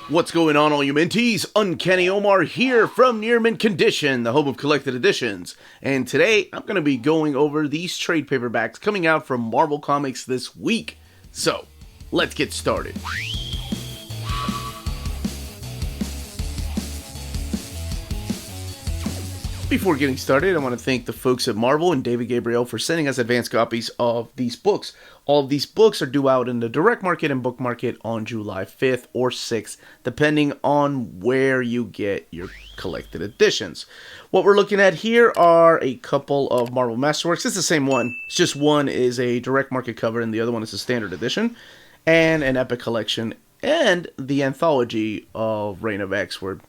What's going on, all you minties? Uncanny Omar here from Near Mint Condition, the home of collected editions. And today, I'm going to be going over these trade paperbacks coming out from Marvel Comics this week. So, let's get started. Before getting started, I want to thank the folks at Marvel and David Gabriel for sending us advanced copies of these books. All of these books are due out in the direct market and book market on July 5th or 6th, depending on where you get your collected editions. What we're looking at here are a couple of Marvel Masterworks. It's the same one. It's just one is a direct market cover and the other one is a standard edition. And an Epic Collection and the anthology of Reign of X, where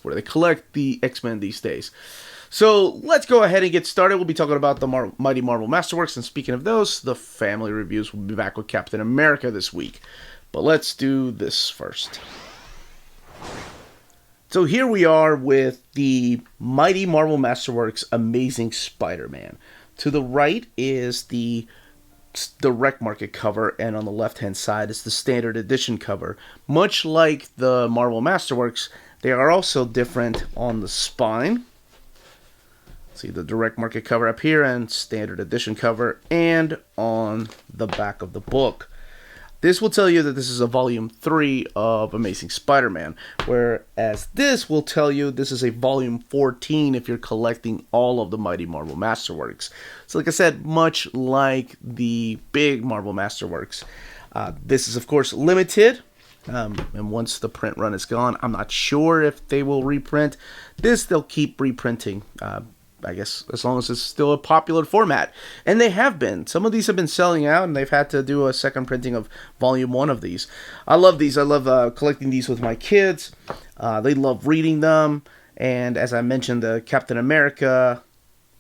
they collect the X-Men these days. So let's go ahead and get started. We'll be talking about the Mighty Marvel Masterworks, and speaking of those, the family reviews will be back with Captain America this week. But let's do this first. So here we are with the Mighty Marvel Masterworks Amazing Spider-Man. To the right is the direct market cover, and on the left-hand side is the standard edition cover. Much like the Marvel Masterworks, they are also different on the spine. See the direct market cover up here and standard edition cover, and on the back of the book. This will tell you that this is a volume 3 of Amazing Spider-Man, whereas this will tell you this is a volume 14 if you're collecting all of the Mighty Marvel Masterworks. So like I said, much like the big Marvel Masterworks, this is of course limited. And once the print run is gone, I'm not sure if they will reprint. This they'll keep reprinting. I guess as long as it's still a popular format. And they have been. Some of these have been selling out, and they've had to do a second printing of volume 1 of these. I love these. I love collecting these with my kids. They love reading them. And as I mentioned, the Captain America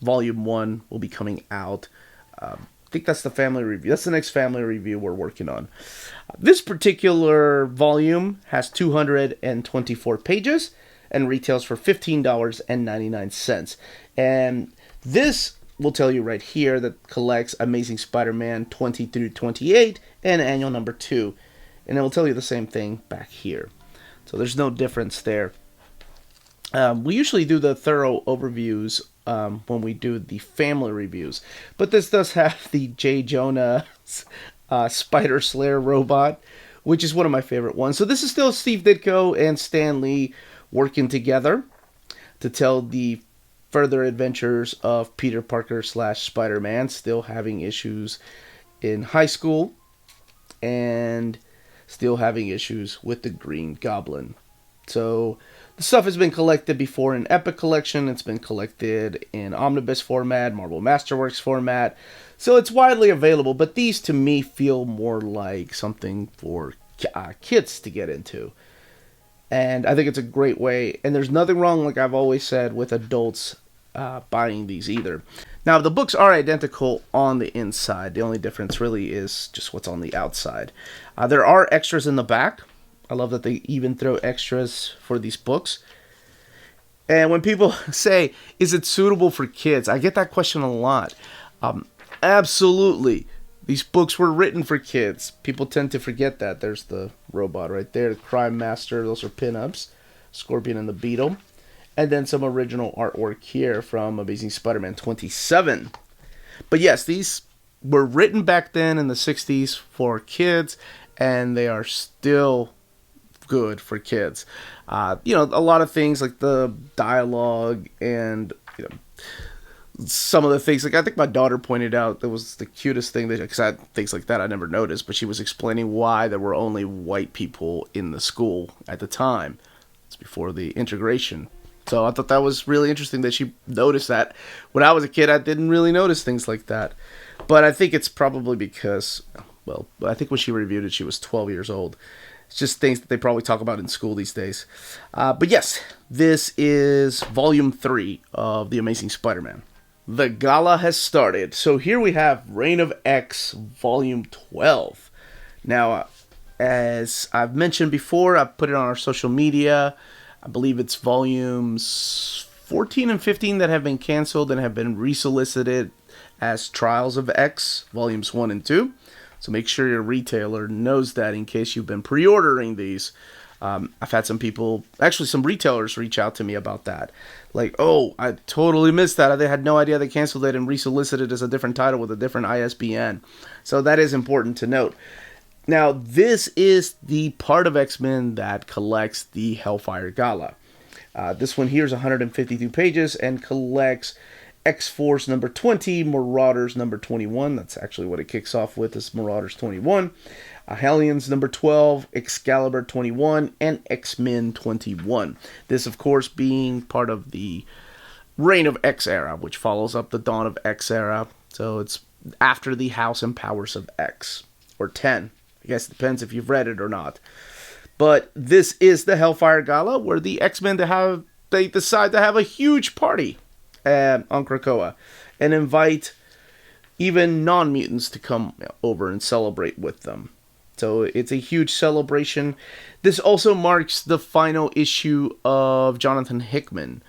volume 1 will be coming out. I think that's the family review. That's the next family review we're working on. This particular volume has 224 pages and retails for $15.99. And this will tell you right here that collects Amazing Spider-Man 20 through 28 and annual number 2. And it will tell you the same thing back here. So there's no difference there. We usually do the thorough overviews when we do the family reviews. But this does have the J. Jonah Spider Slayer robot, which is one of my favorite ones. So this is still Steve Ditko and Stan Lee working together to tell the further adventures of Peter Parker / Spider-Man, still having issues in high school and still having issues with the Green Goblin. So the stuff has been collected before in Epic Collection. It's been collected in Omnibus format, Marvel Masterworks format. So it's widely available, but these to me feel more like something for kids to get into. And I think it's a great way, and there's nothing wrong, like I've always said, with adults buying these either. Now, the books are identical on the inside. The only difference really is just what's on the outside. There are extras in the back. I love that they even throw extras for these books. And when people say, is it suitable for kids? I get that question a lot. Absolutely. These books were written for kids. People tend to forget that. There's the robot right there, the Crime Master. Those are pinups. Scorpion and the Beetle. And then some original artwork here from Amazing Spider-Man 27. But yes, these were written back then in the 60s for kids, and they are still good for kids. A lot of things like the dialogue and, some of the things, like I think my daughter pointed out, that was the cutest thing, because things like that I never noticed, but she was explaining why there were only white people in the school at the time. It's before the integration. So I thought that was really interesting that she noticed that. When I was a kid, I didn't really notice things like that. But I think it's probably because, I think when she reviewed it, she was 12 years old. It's just things that they probably talk about in school these days. But yes, this is Volume 3 of The Amazing Spider-Man. The gala has started. So here we have Reign of X, Volume 12. Now, as I've mentioned before, I've put it on our social media. I believe it's Volumes 14 and 15 that have been canceled and have been resolicited as Trials of X, Volumes 1 and 2. So make sure your retailer knows that in case you've been pre-ordering these. I've had some people, actually some retailers, reach out to me about that. Like, oh, I totally missed that. They had no idea they canceled it and resolicited as a different title with a different ISBN. So that is important to note. Now, this is the part of X-Men that collects the Hellfire Gala. This one here is 152 pages and collects X-Force number 20, Marauders number 21. That's actually what it kicks off with, is Marauders 21. Hellions number 12, Excalibur 21, and X-Men 21. This, of course, being part of the Reign of X era, which follows up the Dawn of X era. So it's after the House and Powers of X, or 10. I guess it depends if you've read it or not. But this is the Hellfire Gala, where the X-Men they decide to have a huge party on Krakoa and invite even non-mutants to come over and celebrate with them. So it's a huge celebration. This also marks the final issue of Jonathan Hickman.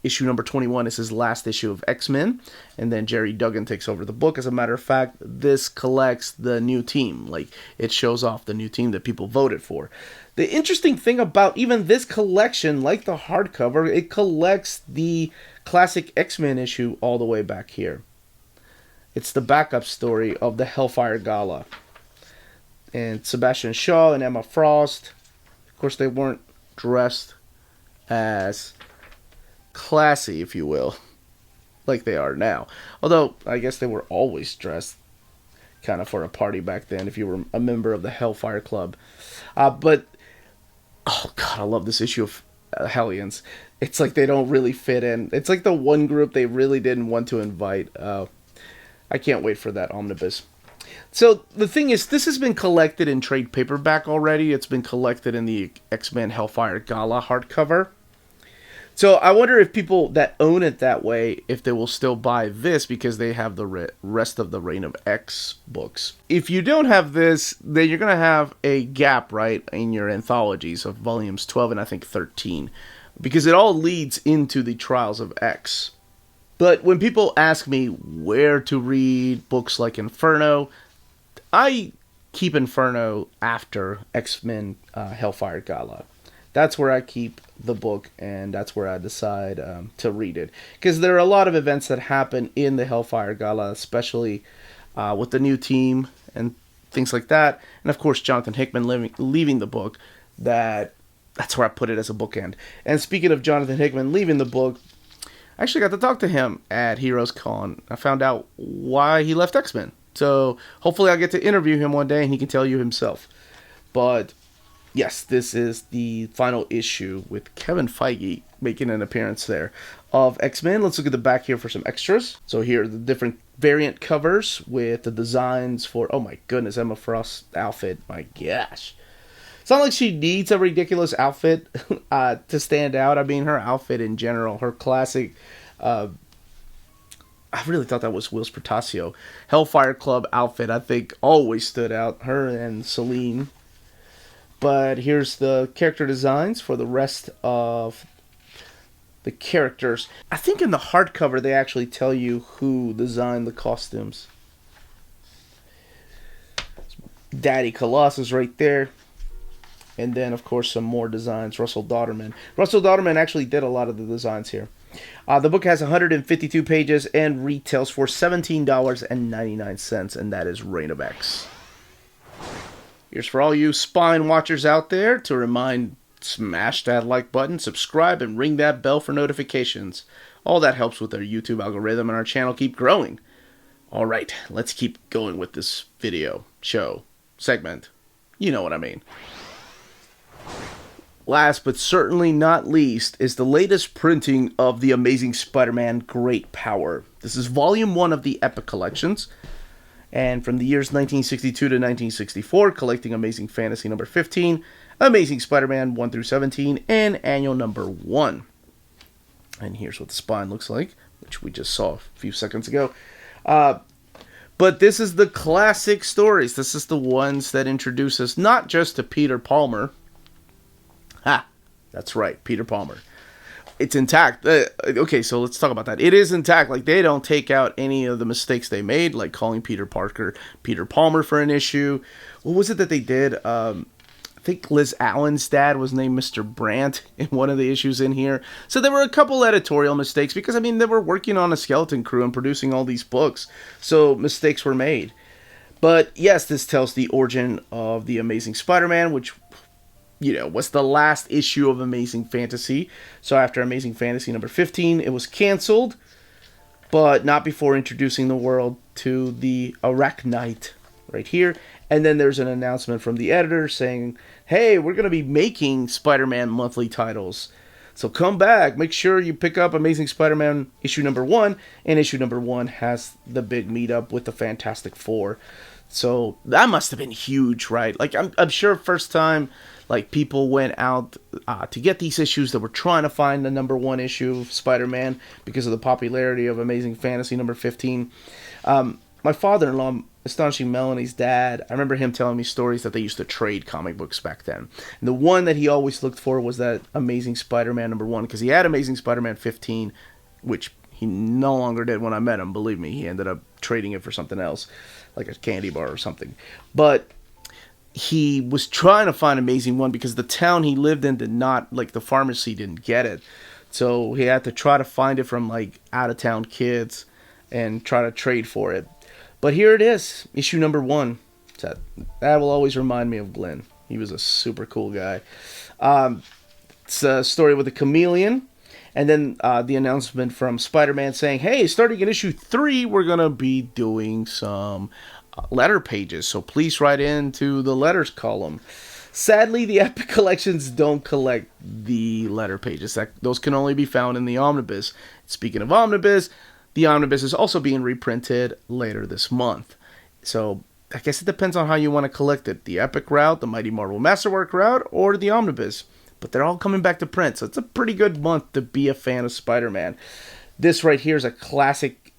Issue number 21 is his last issue of X-Men, and then Jerry Duggan takes over the book. As a matter of fact, this collects the new team. Like, it shows off the new team that people voted for. The interesting thing about even this collection, like the hardcover, it collects the classic X-Men issue all the way back here. It's the backup story of the Hellfire Gala. And Sebastian Shaw and Emma Frost, of course, they weren't dressed as classy, if you will, like they are now. Although, I guess they were always dressed kind of for a party back then, if you were a member of the Hellfire Club. But, oh god, I love this issue of Hellions. It's like they don't really fit in. It's like the one group they really didn't want to invite. I can't wait for that omnibus. So, the thing is, this has been collected in trade paperback already. It's been collected in the X-Men Hellfire Gala hardcover. So I wonder if people that own it that way, if they will still buy this because they have the rest of the Reign of X books. If you don't have this, then you're going to have a gap, right, in your anthologies of volumes 12 and I think 13. Because it all leads into the Trials of X. But when people ask me where to read books like Inferno, I keep Inferno after X-Men Hellfire Gala. That's where I keep the book, and that's where I decide to read it. Because there are a lot of events that happen in the Hellfire Gala, especially with the new team and things like that. And, of course, Jonathan Hickman leaving the book. That's where I put it as a bookend. And speaking of Jonathan Hickman leaving the book, I actually got to talk to him at Heroes Con. I found out why he left X-Men. So, hopefully I'll get to interview him one day, and he can tell you himself. But yes, this is the final issue with Kevin Feige making an appearance there of X-Men. Let's look at the back here for some extras. So here are the different variant covers with the designs for, oh my goodness, Emma Frost's outfit. My gosh. It's not like she needs a ridiculous outfit to stand out. I mean, her outfit in general, her classic, I really thought that was Will's Portacio Hellfire Club outfit, I think always stood out. Her and Celine. But here's the character designs for the rest of the characters. I think in the hardcover they actually tell you who designed the costumes. Daddy Colossus right there. And then, of course, some more designs. Russell Dauterman. Russell Dauterman actually did a lot of the designs here. The book has 152 pages and retails for $17.99, and that is Reign of X. Here's for all you spine watchers out there to remind, smash that like button, subscribe, and ring that bell for notifications. All that helps with our YouTube algorithm and our channel keep growing. Alright, let's keep going with this video, show, segment. You know what I mean. Last but certainly not least is the latest printing of The Amazing Spider-Man Great Power. This is Volume 1 of the Epic Collections. And from the years 1962 to 1964, collecting Amazing Fantasy number 15, Amazing Spider-Man 1 through 17, and Annual number 1. And here's what the spine looks like, which we just saw a few seconds ago. But this is the classic stories. This is the ones that introduce us not just to Peter Palmer. Ha! That's right, Peter Palmer. It's intact. Okay, so let's talk about that. It is intact. Like, they don't take out any of the mistakes they made, like calling Peter Parker Peter Palmer for an issue. What was it that they did? I think Liz Allen's dad was named Mr. Brandt in one of the issues in here. So there were a couple editorial mistakes because, I mean, they were working on a skeleton crew and producing all these books. So mistakes were made. But yes, this tells the origin of the Amazing Spider-Man, which, was the last issue of Amazing Fantasy. So after Amazing Fantasy number 15, it was canceled, but not before introducing the world to the Arachnite right here. And then there's an announcement from the editor saying, hey, we're going to be making Spider-Man monthly titles. So come back. Make sure you pick up Amazing Spider-Man issue number 1. And issue number 1 has the big meetup with the Fantastic Four. So that must have been huge, right? Like, I'm sure first time, like, people went out to get these issues that were trying to find the number 1 issue of Spider-Man because of the popularity of Amazing Fantasy number 15. My father-in-law, Astonishing Melanie's dad, I remember him telling me stories that they used to trade comic books back then. And the one that he always looked for was that Amazing Spider-Man number 1, because he had Amazing Spider-Man 15, which he no longer did when I met him, believe me. He ended up trading it for something else, like a candy bar or something. But he was trying to find Amazing 1 because the town he lived in did not, like, the pharmacy didn't get it. So he had to try to find it from, like, out-of-town kids and try to trade for it. But here it is, issue number 1. That will always remind me of Glenn. He was a super cool guy. It's a story with a chameleon. And then the announcement from Spider-Man saying, hey, starting in issue 3, we're going to be doing some letter pages. So please write into the letters column. Sadly, the Epic Collections don't collect the letter pages. Those can only be found in the Omnibus. Speaking of Omnibus, the Omnibus is also being reprinted later this month. So I guess it depends on how you want to collect it. The Epic route, the Mighty Marvel Masterwork route, or the Omnibus. But they're all coming back to print, so it's a pretty good month to be a fan of Spider-Man. This right here is a classic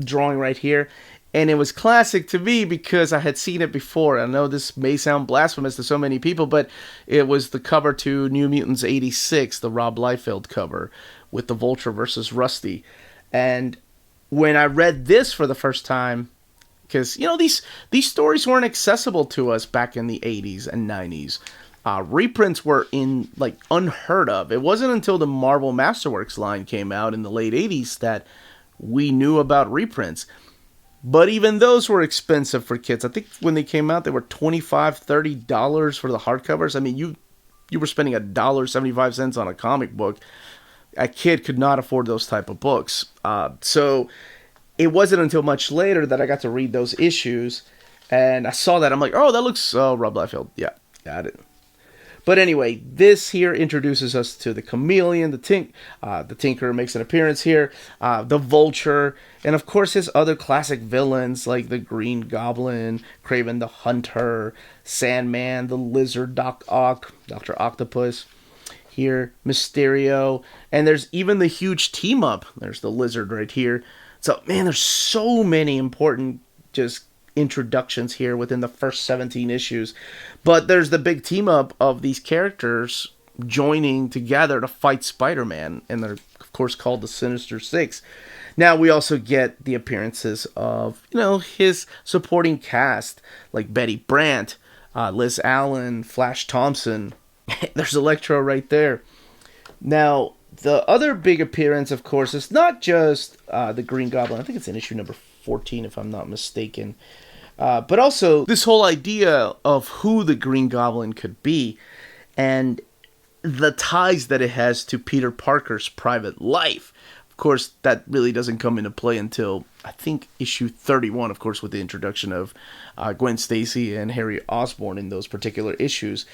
drawing right here. And it was classic to me because I had seen it before. I know this may sound blasphemous to so many people, but it was the cover to New Mutants 86, the Rob Liefeld cover, with the Vulture versus Rusty. And when I read this for the first time, because, these stories weren't accessible to us back in the 80s and 90s. Reprints were unheard of. It wasn't until the Marvel Masterworks line came out in the late 80s that we knew about reprints. But even those were expensive for kids. I think when they came out, they were $25, $30 for the hardcovers. I mean, you were spending $1.75 on a comic book. A kid could not afford those type of books. So it wasn't until much later that I got to read those issues. And I saw that. I'm like, oh, that looks Rob Liefeld. Yeah, got it. But anyway, this here introduces us to the Chameleon, the Tinker makes an appearance here, the Vulture, and of course his other classic villains like the Green Goblin, Kraven the Hunter, Sandman, the Lizard, Dr. Octopus, here, Mysterio, and there's even the huge team up. There's the Lizard right here. So, man, there's so many important just introductions here within the first 17 issues. But there's the big team up of these characters joining together to fight Spider-Man, and they're of course called the Sinister Six. Now we also get the appearances of his supporting cast like Betty Brant, Liz Allen, Flash Thompson. There's Electro right there. Now the other big appearance, of course, is not just the Green Goblin. I think it's in issue number 14 if I'm not mistaken. But also this whole idea of who the Green Goblin could be and the ties that it has to Peter Parker's private life. Of course, that really doesn't come into play until, I think, issue 31, of course, with the introduction of Gwen Stacy and Harry Osborn in those particular issues.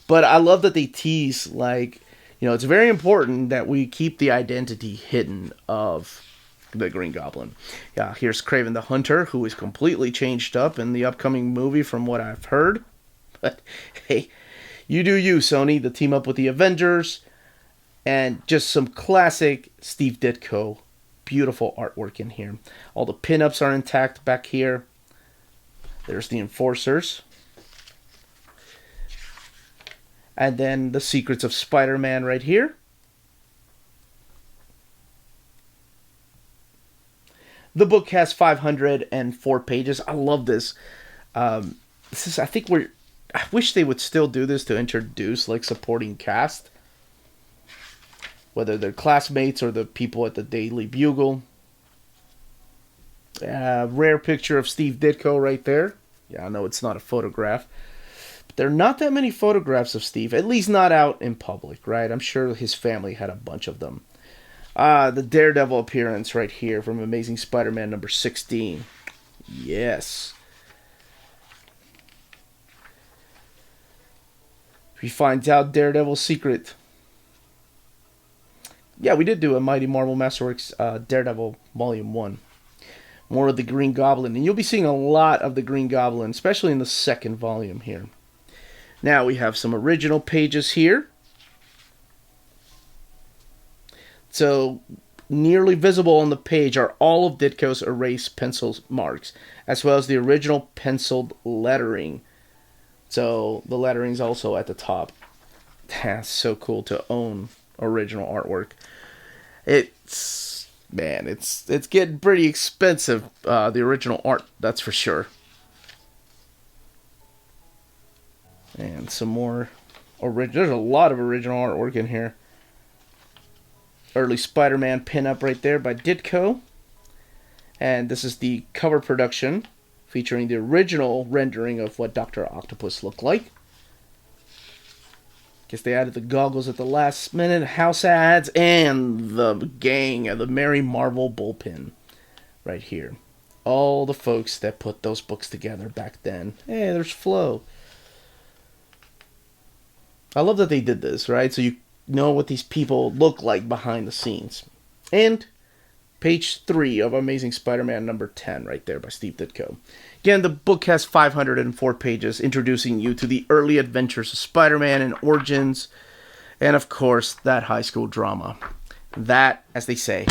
But I love that they tease, it's very important that we keep the identity hidden of the Green Goblin. Yeah, here's Kraven the Hunter, who is completely changed up in the upcoming movie from what I've heard. But hey, you do you, Sony. The team up with the Avengers, and just some classic Steve Ditko. Beautiful artwork in here. All the pinups are intact back here. There's the Enforcers. And then the Secrets of Spider-Man right here. The book has 504 pages. I love this. I think I wish they would still do this to introduce like supporting cast, whether they're classmates or the people at the Daily Bugle. Rare picture of Steve Ditko right there. Yeah, I know it's not a photograph. But there are not that many photographs of Steve, at least not out in public, right? I'm sure his family had a bunch of them. The Daredevil appearance right here from Amazing Spider-Man number 16. Yes. He finds out Daredevil's secret. Yeah, we did do a Mighty Marvel Masterworks Daredevil Volume 1. More of the Green Goblin. And you'll be seeing a lot of the Green Goblin, especially in the second volume here. Now we have some original pages here. So, nearly visible on the page are all of Ditko's erased pencil marks, as well as the original penciled lettering. So, the lettering's also at the top. That's so cool to own original artwork. It's getting pretty expensive, the original art, that's for sure. And some more there's a lot of original artwork in here. Early Spider-Man pin-up right there by Ditko. And this is the cover production featuring the original rendering of what Dr. Octopus looked like. Guess they added the goggles at the last minute, house ads, and the gang of the Merry Marvel bullpen right here. All the folks that put those books together back then. Hey, there's Flo. I love that they did this, right? So you know what these people look like behind the scenes. And page 3 of Amazing Spider-Man number 10 right there by Steve Ditko. Again, the book has 504 pages introducing you to the early adventures of Spider-Man and origins, and of course, that high school drama. That, as they say,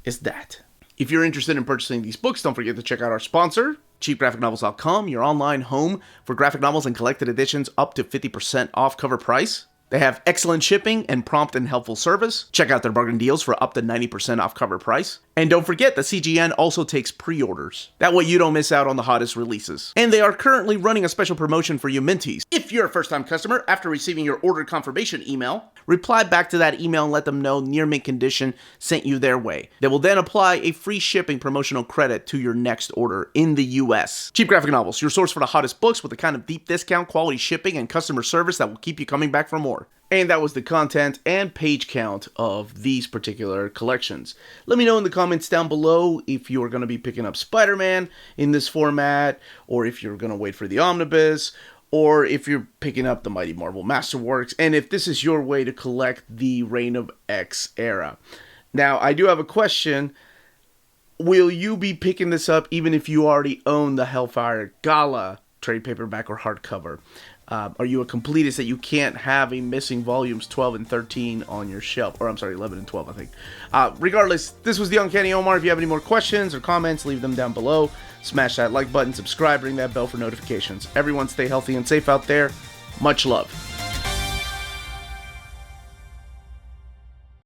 is that. If you're interested in purchasing these books, don't forget to check out our sponsor, cheapgraphicnovels.com, your online home for graphic novels and collected editions up to 50% off cover price. They have excellent shipping and prompt and helpful service. Check out their bargain deals for up to 90% off cover price. And don't forget that CGN also takes pre-orders. That way you don't miss out on the hottest releases. And they are currently running a special promotion for you Minties. If you're a first-time customer, after receiving your order confirmation email, reply back to that email and let them know Near Mint Condition sent you their way. They will then apply a free shipping promotional credit to your next order in the US. Cheap Graphic Novels, your source for the hottest books with the kind of deep discount, quality shipping, and customer service that will keep you coming back for more. And that was the content and page count of these particular collections. Let me know in the comments down below if you're going to be picking up Spider-Man in this format, or if you're going to wait for the omnibus, or if you're picking up the Mighty Marvel Masterworks, and if this is your way to collect the Reign of X era. Now, I do have a question. Will you be picking this up even if you already own the Hellfire Gala trade paperback or hardcover? Are you a completist that you can't have a missing volumes 12 and 13 on your shelf? Or I'm sorry, 11 and 12, I think. Regardless, this was the Uncanny Omar. If you have any more questions or comments, leave them down below. Smash that like button, subscribe, ring that bell for notifications. Everyone stay healthy and safe out there. Much love.